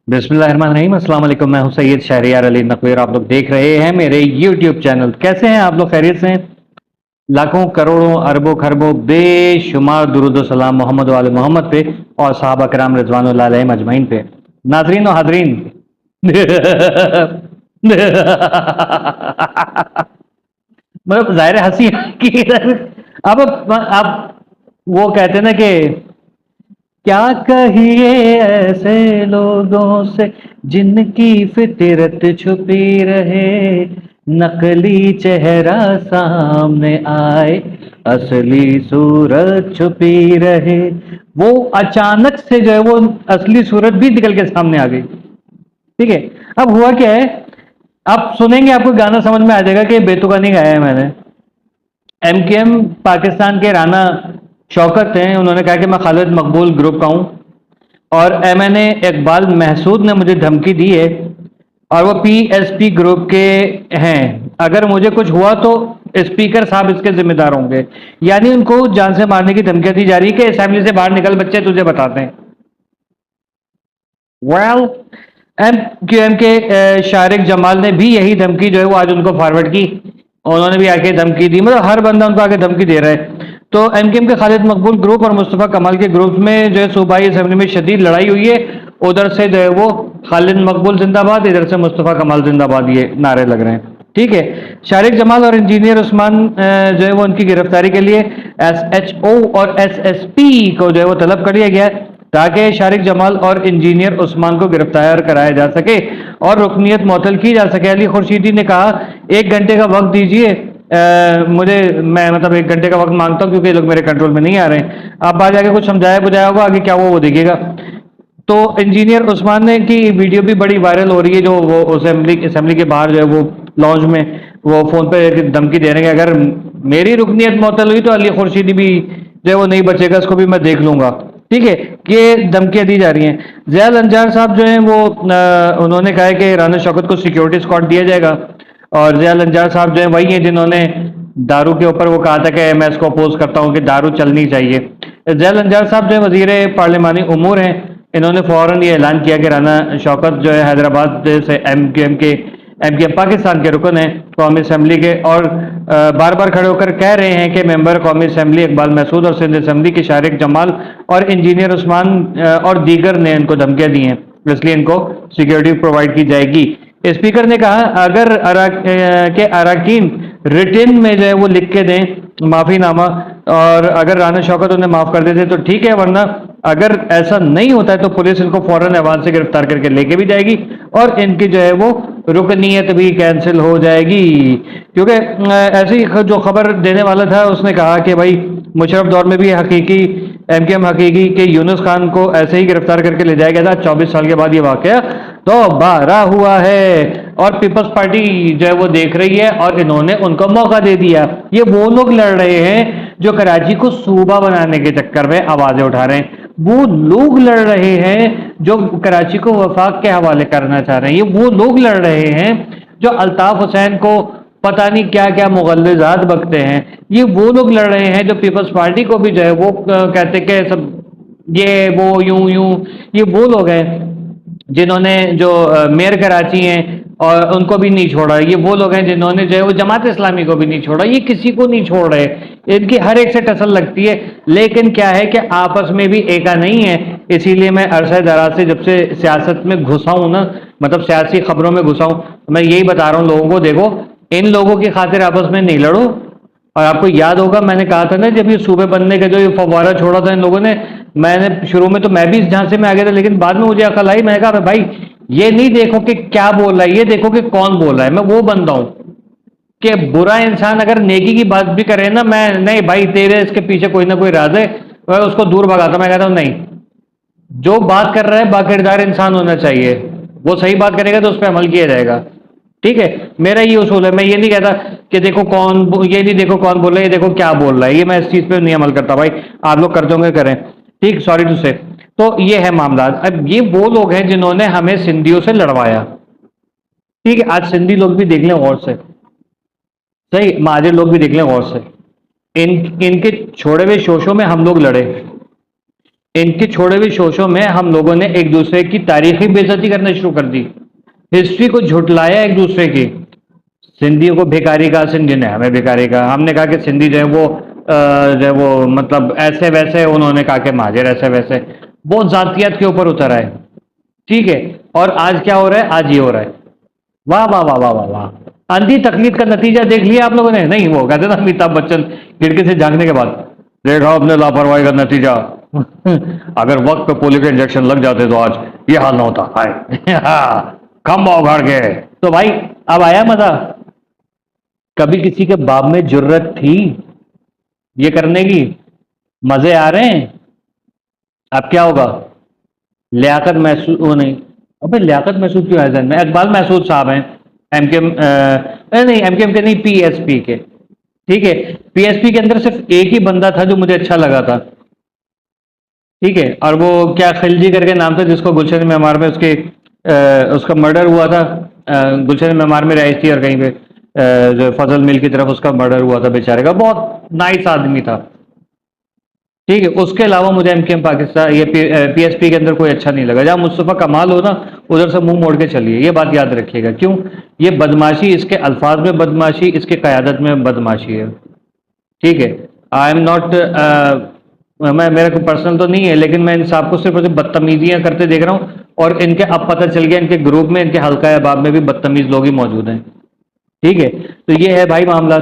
बिस्मिल्लाहिर्रहमानिर्रहीम। अस्सलाम वालेकुम। मैं हूं सैयद शहरियार अली नकवी। आप लोग देख रहे हैं मेरे यूट्यूब चैनल। कैसे हैं आप लोग? खैरियत से हैं? लाखों करोड़ों अरबों खरबों बेशुमार दुरूद व सलाम मोहम्मद वाले मोहम्मद पे और सहाबा कराम रिजवानुल्लाह अलैहिम अजमईन पे। नाजरीन और हाजरीन मतलब जाहिर है हंसी की। अब वो कहते हैं ना कि क्या कहिए ऐसे लोगों से जिनकी फितरत छुपी रहे, नकली चेहरा सामने आए, असली सूरत छुपी रहे। वो अचानक से जो है वो असली सूरत भी निकल के सामने आ गई। ठीक है। अब हुआ क्या है, आप सुनेंगे आपको गाना समझ में आ जाएगा कि बेतुका नहीं गाया है मैंने। एमकेएम पाकिस्तान के राना शौकत हैं, उन्होंने कहा कि मैं खालिद मकबूल ग्रुप का हूं और एमएनए इकबाल महसूद ने मुझे धमकी दी है और वो पीएसपी ग्रुप के हैं। अगर मुझे कुछ हुआ तो स्पीकर साहब इसके जिम्मेदार होंगे। यानी उनको जान से मारने की धमकियां दी जा रही है कि असेंबली से बाहर निकल बच्चे, तुझे बताते हैं। वेल, एमक्यूएम के शारिक जमाल ने भी यही धमकी जो है वो आज उनको फॉरवर्ड की। उन्होंने भी आके धमकी दी, मतलब हर बंदा उनको आके धमकी दे रहा है। तो एमक्यूएम के खालिद मकबूल ग्रुप और मुस्तफ़ा कमाल के ग्रुप में जो है सूबाई असेंबली में शदीद लड़ाई हुई है। उधर से जो है वो खालिद मकबूल जिंदाबाद, इधर से मुस्तफ़ा कमाल जिंदाबाद, ये नारे लग रहे हैं। ठीक है। शारिक जमाल और इंजीनियर उस्मान जो है वो उनकी गिरफ्तारी के लिए एसएचओ और एसएसपी को जो है वो तलब कर लिया गया है ताकि शारिक जमाल और इंजीनियर उस्मान को गिरफ्तार कराया जा सके और रुकनीत मुअत्तल की जा सके। अली खुर्शीदी ने कहा 1 घंटे का वक्त दीजिए मुझे, मैं मतलब 1 घंटे का वक्त मांगता हूं क्योंकि ये लोग मेरे कंट्रोल में नहीं आ रहे हैं। आप आज आके कुछ समझाया बुझाया होगा, आगे क्या वो देखिएगा। तो इंजीनियर उस्मान ने की वीडियो भी बड़ी वायरल हो रही है, जो वो असेंबली के बाहर जो है वो लॉन्च में वो फोन पे धमकी दे रहे हैं, अगर मेरी रुकनीत मुअत्तल हुई तो अली खुर्शीदी भी जो है वो नहीं बचेगा, इसको भी मैं देख लूंगा। ठीक है। ये धमकियां दी जा रही हैं। ज़ियाल अंजार साहब जो हैं वो उन्होंने कहा है कि राना शौकत को सिक्योरिटी स्क्वाड दिया जाएगा और ज़ियाल अंजार साहब जो है वही हैं जिन्होंने दारू के ऊपर वो कहा था कि मैं इसको अपोज करता हूं कि दारू चलनी चाहिए। ज़ियाल अंजार साहब जो है वजीर पार्लिमानी उमूर हैं, इन्होंने फौरन ये ऐलान किया कि राना शौकत जो है हैदराबाद से एमक्यूएम पाकिस्तान के रुकन हैं कौमी असम्बली के, और बार बार खड़े होकर कह रहे हैं कि मेंबर कौमी असम्बली इकबाल महसूद और सिंध असम्बली के शारिक जमाल और इंजीनियर उस्मान और दीगर ने इनको धमकियां दी हैं, इसलिए इनको सिक्योरिटी प्रोवाइड की जाएगी। स्पीकर ने कहा अगर अराकीन रिटन में जो है वो लिख के दें माफीनामा, और अगर राना शौकत उन्हें माफ कर देते तो ठीक है, वरना अगर ऐसा नहीं होता है तो पुलिस इनको फौरन ऐवान से गिरफ्तार करके लेके भी जाएगी और इनकी जो है वो रुकनीयत भी कैंसिल हो जाएगी। क्योंकि ऐसी जो खबर देने वाला था उसने कहा कि भाई मुशर्रफ दौर में भी हकीकी एमकेएम हकीकी के यूनुस खान को ऐसे ही गिरफ्तार करके ले जाया गया था। 24 साल के बाद ये वाकया दोबारा हुआ है और पीपल्स पार्टी जो है वो देख रही है और इन्होंने उनको मौका दे दिया। ये वो लोग लड़ रहे हैं जो कराची को सूबा बनाने के चक्कर में आवाजें उठा रहे हैं, वो लोग लड़ रहे हैं जो कराची को वफाक के हवाले करना चाह रहे हैं, ये वो लोग लड़ रहे हैं जो अल्ताफ हुसैन को पता नहीं क्या क्या मुगल्लिजात बकते हैं, ये वो लोग लड़ रहे हैं जो पीपल्स पार्टी को भी जो है वो कहते कि सब ये वो यूं यूं, ये वो लोग हैं जिन्होंने जो मेयर कराची हैं और उनको भी नहीं छोड़ा, ये वो लोग हैं जिन्होंने जो है वो जमात इस्लामी को भी नहीं छोड़ा, ये किसी को नहीं छोड़ रहे, इनकी हर एक से टसल लगती है। लेकिन क्या है कि आपस में भी एका नहीं है। इसीलिए मैं अरसा दराज से जब से सियासत में घुसा हूं ना, मतलब सियासी खबरों में घुसा हूं, मैं यही बता रहा हूं लोगों को, देखो इन लोगों की खातिर आपस में नहीं लड़ो। और आपको याद होगा मैंने कहा था ना, जब ये सूबे बनने का जो ये फव्वारा छोड़ा था इन लोगों ने, मैंने शुरू में तो मैं भी इस झांसे में आ गया था, लेकिन बाद में मुझे अकल आई, मैंने कहा भाई ये नहीं देखो कि क्या बोल रहा है, ये देखो कि कौन बोल रहा है। मैं वो बंदा हूं कि बुरा इंसान अगर नेकी की बात भी करे ना, मैं नहीं भाई तेरे इसके पीछे कोई ना कोई राज है, मैं उसको दूर भगाता। मैं कहता हूं नहीं, जो बात कर रहा है बाकिरदार इंसान होना चाहिए, वो सही बात करेगा तो उस पर अमल किया जाएगा। ठीक है, मेरा ये उसूल है। मैं ये नहीं कहता कि देखो कौन, ये नहीं देखो कौन बोल रहा है, ये देखो क्या बोल रहा है, ये मैं इस चीज पे नहीं अमल करता भाई, आप लोग करते होंगे करें, ठीक, सॉरी टू से। तो ये है मामला। अब ये वो लोग हैं जिन्होंने हमें सिंधियों से लड़वाया। ठीक है, आज सिंधी लोग भी देख लें गौर से, सही, महाजिर लोग भी देख लें गौर से, इनके छोड़े हुए शोशों में हम लोग लड़े। इनके छोड़े हुए शोशों में हम लोगों ने एक दूसरे की तारीखी बेइज्जती करना शुरू कर दी, हिस्ट्री को झुटलाया एक दूसरे की। सिंधियों को भिखारी कहा, सिंधी ने हमें भिखारी कहा, हमने कहा कि सिंधी जो है वो जो है वो मतलब ऐसे वैसे, उन्होंने कहा कि महाजर ऐसे वैसे, बहुत जातियत के ऊपर उतर आए। ठीक है, और आज क्या हो रहा है, आज ये हो रहा है। वाह वाह वाह वाह वाह वाह, अंधी तकलीफ का नतीजा देख लिया आप लोगों ने? नहीं, वो कहते ना अमिताभ बच्चन खिड़की से झांकने के बाद, देखा आपने लापरवाही का नतीजा। अगर वक्त पे पोलियो के इंजेक्शन लग जाते तो आज ये हाल ना होता। हाय खम्बा उखाड़ के। तो भाई अब आया मजा? कभी किसी के बाप में जुर्रत थी ये करने की? मजे आ रहे हैं? अब क्या होगा? लियाकत महसूस, वो नहीं, अबे लियाकत महसूस क्यों है जहन में? इकबाल महसूद साहब हैं, एमकेएम नहीं, एमकेएम के नहीं, पीएसपी के। ठीक है, पीएसपी के अंदर सिर्फ एक ही बंदा था जो मुझे अच्छा लगा था। ठीक है, और वो क्या खिलजी करके नाम था, जिसको गुलशन मेमार में उसका मर्डर हुआ था। गुलशन मेमार में रही थी, और कहीं पे जो फजल मिल की तरफ उसका मर्डर हुआ था बेचारे का, बहुत नाइस आदमी था। ठीक है, उसके अलावा मुझे एमकेएम पाकिस्तान ये पीएसपी के अंदर कोई अच्छा नहीं लगा। जहां मुस्तफ़ा कमाल हो ना, उधर से मुंह मोड़ के चलिए, ये बात याद रखिएगा। क्यों? ये बदमाशी, इसके अल्फाज में बदमाशी, इसके क़यादत में बदमाशी है। ठीक है, आई एम नॉट, मैं, मेरा कोई पर्सनल तो नहीं है, लेकिन मैं इन साहब को सिर्फ और सिर्फ बदतमीजियां करते देख रहा हूँ। और इनके अब पता चल गया, इनके ग्रुप में, इनके हल्का अहबाब में भी बदतमीज लोग ही मौजूद हैं। ठीक है, तो ये है भाई मामला।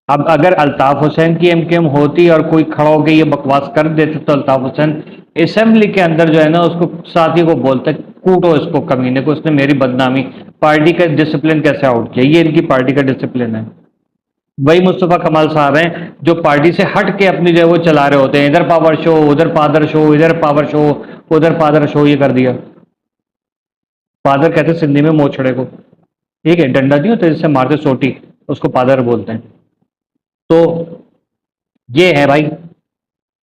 अब अगर अल्ताफ हुसैन की एमकेएम होती और कोई खड़ा होकर ये बकवास कर देते, तो अल्ताफ हुसैन असेंबली के अंदर जो है ना, उसको साथी को बोलते, कूटो इसको कमीने को, उसने मेरी बदनामी, पार्टी का डिसिप्लिन कैसे आउट किया। ये इनकी पार्टी का डिसिप्लिन है। वही मुस्तफ़ा कमाल साहब हैं जो पार्टी से हट के अपनी जो है वो चला रहे होते हैं, इधर पावर शो, उधर पादर शो, इधर पावर शो, उधर पादर शो, ये कर दिया। पादर कहते सिंधी में मोछड़े को। ठीक है, डंडा नहीं होता जिससे मारते सोटी, उसको पादर बोलते हैं। तो ये है भाई।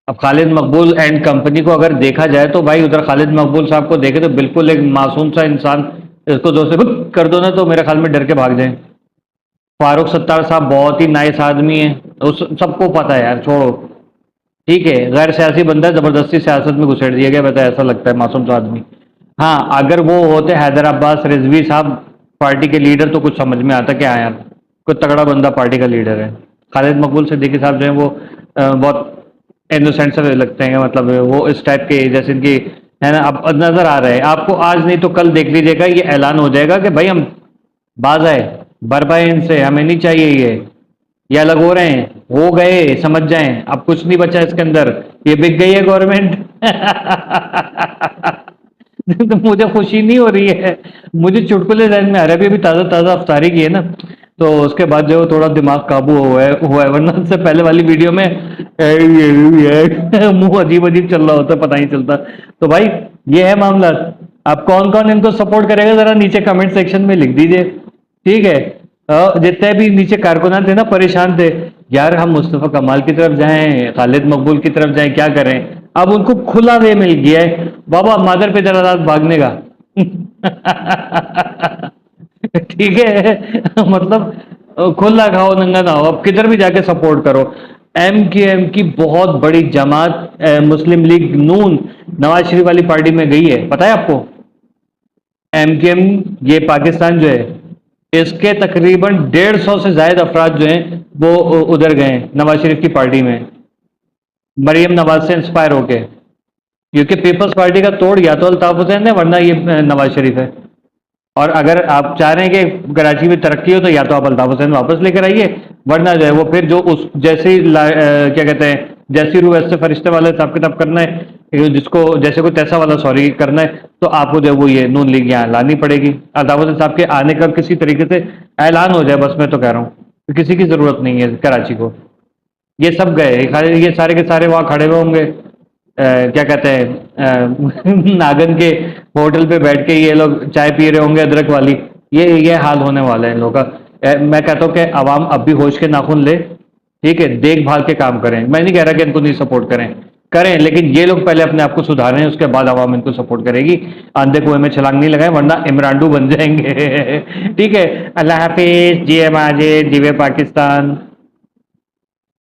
अब खालिद मकबूल एंड कंपनी को अगर देखा जाए तो भाई, उधर खालिद मकबूल साहब को देखे तो बिल्कुल एक मासूम सा इंसान, इसको दो से कर दो ना तो मेरे ख्याल में डर के भाग जाए। फारूक सत्तार साहब बहुत ही नाइस आदमी है, उस सबको पता है यार, छोड़ो। ठीक है, गैर सियासी बंदा है, जबरदस्ती सियासत में घुसेड़ दिया गया, बताया, ऐसा लगता है मासूम सा आदमी। हाँ, अगर वो होते हैदर अब्बास रिजवी साहब पार्टी के लीडर, तो कुछ समझ में आता कि हाँ यार कोई तगड़ा बंदा पार्टी का लीडर है। खालिद मकबूल सिद्दीकी साहब जो है वो बहुत इनोसेंट से लगते हैं, मतलब वो इस टाइप के जैसे इनकी है ना, अब नजर आ रहे हैं आपको। आज नहीं तो कल देख लीजिएगा, ये ऐलान हो जाएगा कि भाई हम बाज आए, बरपाए इनसे, हमें नहीं चाहिए ये अलग हो रहे हैं, हो गए, समझ जाएं, अब कुछ नहीं बचा इसके अंदर, ये बिक गई है गवर्नमेंट। तो मुझे खुशी नहीं हो रही है, मुझे चुटकुले जहन में आ रहे हैं। अभी ताज़ा ताज़ा अफ्तारी की है ना, तो उसके बाद जो थोड़ा दिमाग काबू हुआ है, वरना उससे पहले वाली वीडियो में मुंह अजीब अजीब चल रहा होता, पता नहीं चलता। तो भाई ये है मामला। अब कौन कौन इनको सपोर्ट करेगा, जरा नीचे कमेंट सेक्शन में लिख दीजिए। ठीक है, जितने भी नीचे कारकुनान थे ना, परेशान थे यार, हम मुस्तफ़ा कमाल की तरफ जाएं, खालिद मकबूल की तरफ जाएं, क्या करें। अब उनको खुला वे मिल गया है, बाबा मादर पे जरा रात भागने का। ठीक है, मतलब खुला खाओ नंगा ना हो, अब किधर भी जाके सपोर्ट करो। एमकेएम की बहुत बड़ी जमात मुस्लिम लीग नून नवाज शरीफ वाली पार्टी में गई है, पता है आपको? एमकेएम, ये पाकिस्तान जो है, इसके तकरीबन 150 से ज्यादा अफराद जो हैं वो उधर गए नवाज शरीफ की पार्टी में, मरियम नवाज से इंस्पायर होके। क्योंकि पीपल्स पार्टी का तोड़ या तो अल्ताफ हुसैन है, वरना ये नवाज शरीफ है। और अगर आप चाह रहे हैं कि कराची में तरक्की हो, तो या तो आप अल्ताफ हुसैन वापस लेकर आइए, वरना जो है वो फिर जो उस जैसी क्या कहते हैं, जैसी रूह वैसे फरिश्ते वाले हिसाब किताब करना है, जिसको जैसे कोई तैसा वाला सॉरी करना है, तो आपको जो है वो ये नून लीग यहाँ लानी पड़ेगी। अल्ताफ हुसैन साहब के आने का किसी तरीके से ऐलान हो जाए, बस मैं तो कह रहा हूँ, किसी की जरूरत नहीं है कराची को। ये सब गए, ये सारे के सारे वहाँ खड़े हुए होंगे, क्या कहते हैं, नागन के होटल पे बैठ के ये लोग चाय पी रहे होंगे अदरक वाली। ये हाल होने वाला है इन लोगों का। मैं कहता हूँ कि आवाम अब भी होश के नाखून ले। ठीक है, देखभाल के काम करें। मैं नहीं कह रहा कि इनको नहीं सपोर्ट करें, लेकिन ये लोग पहले अपने आप को सुधारें, उसके बाद आवाम इनको सपोर्ट करेगी। अंधे कुएं में छलांग नहीं लगाएं, वरना इमरानडू बन जाएंगे। ठीक है, अल्लाह हाफिज, जी माजिद, जीवे पाकिस्तान।